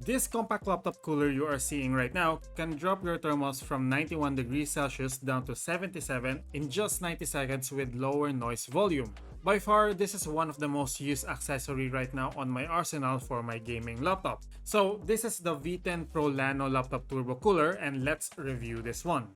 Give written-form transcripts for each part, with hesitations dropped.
This compact laptop cooler you are seeing right now can drop your thermals from 91 degrees Celsius down to 77 in just 90 seconds with lower noise volume. By far, this is one of the most used accessory right now on my arsenal for my gaming laptop. So this is the V10 Pro Nano Laptop Turbo Cooler, and let's review this one.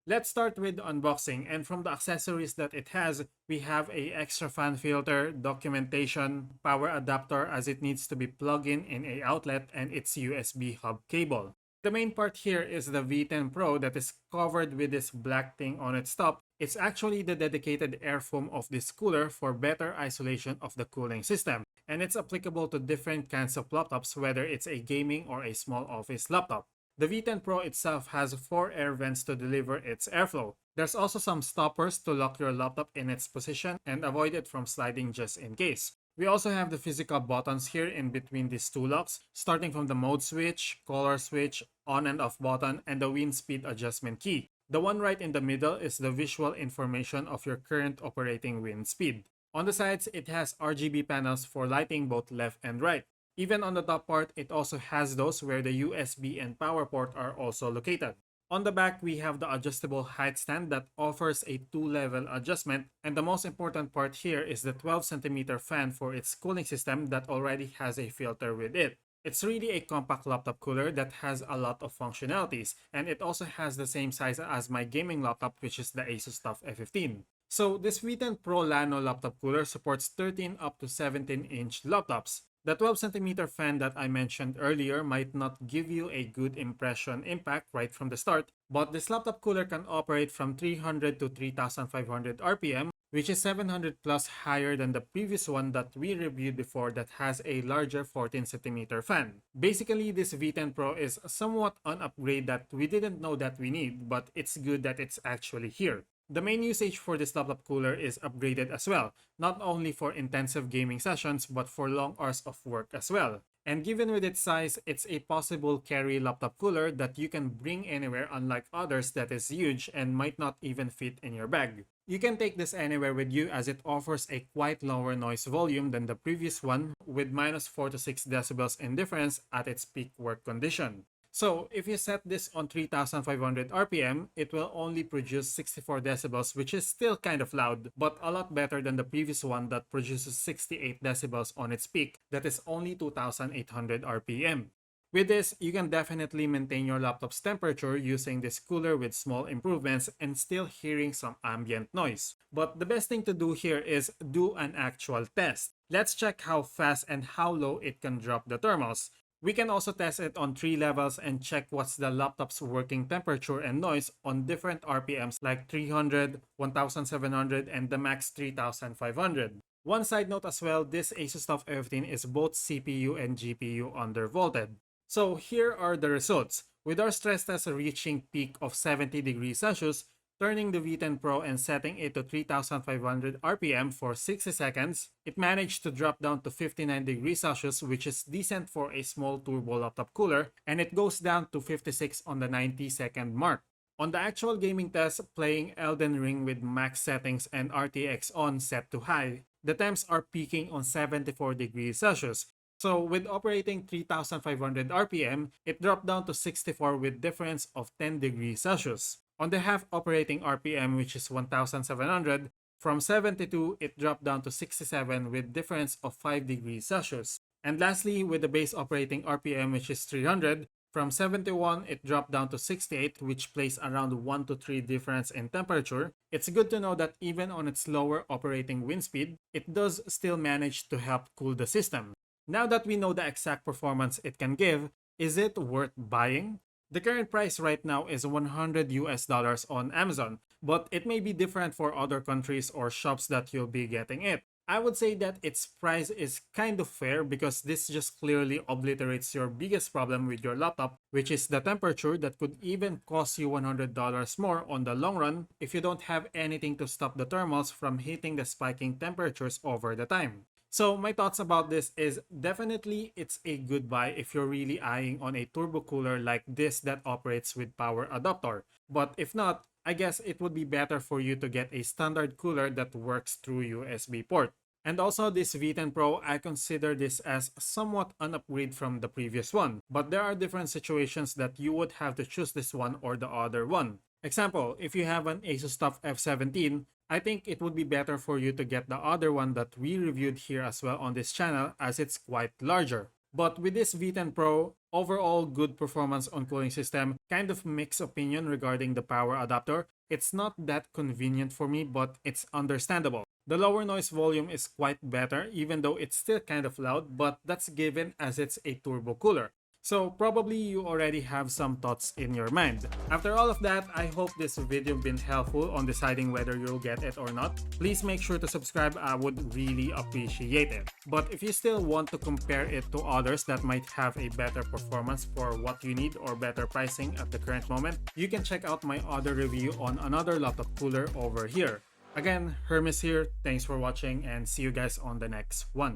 Let's start with unboxing, and from the accessories that it has, we have a extra fan filter, documentation, power adapter as it needs to be plugged in a outlet, and its USB hub cable. The main part here is the V10 Pro that is covered with this black thing on its top. It's actually the dedicated air foam of this cooler for better isolation of the cooling system, and it's applicable to different kinds of laptops, whether it's a gaming or a small office laptop. The V10 Pro itself has 4 air vents to deliver its airflow. There's also some stoppers to lock your laptop in its position and avoid it from sliding just in case. We also have the physical buttons here in between these two locks, starting from the mode switch, color switch, on and off button, and the wind speed adjustment key. The one right in the middle is the visual information of your current operating wind speed. On the sides, it has RGB panels for lighting both left and right. Even on the top part, it also has those where the USB and power port are also located. On the back, we have the adjustable height stand that offers a 2-level adjustment, and the most important part here is the 12cm fan for its cooling system that already has a filter with it. It's really a compact laptop cooler that has a lot of functionalities, and it also has the same size as my gaming laptop, which is the Asus TUF F15. So this V10 Pro Nano laptop cooler supports 13 up to 17-inch laptops. The 12cm fan that I mentioned earlier might not give you a good impression impact right from the start, but this laptop cooler can operate from 300 to 3500 RPM, which is 700 plus higher than the previous one that we reviewed before that has a larger 14cm fan. Basically, this V10 Pro is somewhat an upgrade that we didn't know that we need, but it's good that it's actually here. The main usage for this laptop cooler is upgraded as well, not only for intensive gaming sessions but for long hours of work as well. And given with its size, it's a possible carry laptop cooler that you can bring anywhere, unlike others that is huge and might not even fit in your bag. You can take this anywhere with you as it offers a quite lower noise volume than the previous one with -4 to 6 decibels in difference at its peak work condition. So if you set this on 3500 RPM, it will only produce 64 decibels, which is still kind of loud, but a lot better than the previous one that produces 68 decibels on its peak, that is only 2800 RPM. With this, you can definitely maintain your laptop's temperature using this cooler with small improvements and still hearing some ambient noise. But the best thing to do here is do an actual test. Let's check how fast and how low it can drop the thermals. We can also test it on 3 levels and check what's the laptop's working temperature and noise on different RPMs like 300, 1700, and the max 3500. One side note as well, this Asus TUF F15 is both CPU and GPU undervolted. So here are the results. With our stress test reaching peak of 70 degrees Celsius, turning the V10 Pro and setting it to 3500 RPM for 60 seconds, it managed to drop down to 59 degrees Celsius, which is decent for a small turbo laptop cooler, and it goes down to 56 on the 90-second mark. On the actual gaming test, playing Elden Ring with max settings and RTX on set to high, the temps are peaking on 74 degrees Celsius. So with operating 3500 RPM, it dropped down to 64 with difference of 10 degrees Celsius. On the half operating RPM, which is 1700, from 72 it dropped down to 67 with difference of 5 degrees Celsius. And lastly, with the base operating RPM, which is 300, from 71 it dropped down to 68, which plays around 1 to 3 difference in temperature. It's good to know that even on its lower operating wind speed, it does still manage to help cool the system. Now that we know the exact performance it can give, is it worth buying? The current price right now is $100 on Amazon, but it may be different for other countries or shops that you'll be getting it. I would say that its price is kind of fair because this just clearly obliterates your biggest problem with your laptop, which is the temperature that could even cost you $100 more on the long run if you don't have anything to stop the thermals from hitting the spiking temperatures over the time. So my thoughts about this is definitely it's a good buy if you're really eyeing on a turbo cooler like this that operates with power adapter. But if not, I guess it would be better for you to get a standard cooler that works through USB port. And also this V10 Pro, I consider this as somewhat an upgrade from the previous one. But there are different situations that you would have to choose this one or the other one. Example, if you have an Asus TUF F17, I think it would be better for you to get the other one that we reviewed here as well on this channel, as it's quite larger. But with this V10 Pro, overall good performance on cooling system, kind of mixed opinion regarding the power adapter. It's not that convenient for me, but it's understandable. The lower noise volume is quite better, even though it's still kind of loud, but that's given as it's a turbo cooler. So probably you already have some thoughts in your mind. After all of that, I hope this video been helpful on deciding whether you'll get it or not. Please make sure to subscribe, I would really appreciate it. But if you still want to compare it to others that might have a better performance for what you need or better pricing at the current moment, you can check out my other review on another laptop cooler over here. Again, Hermes here, thanks for watching and see you guys on the next one.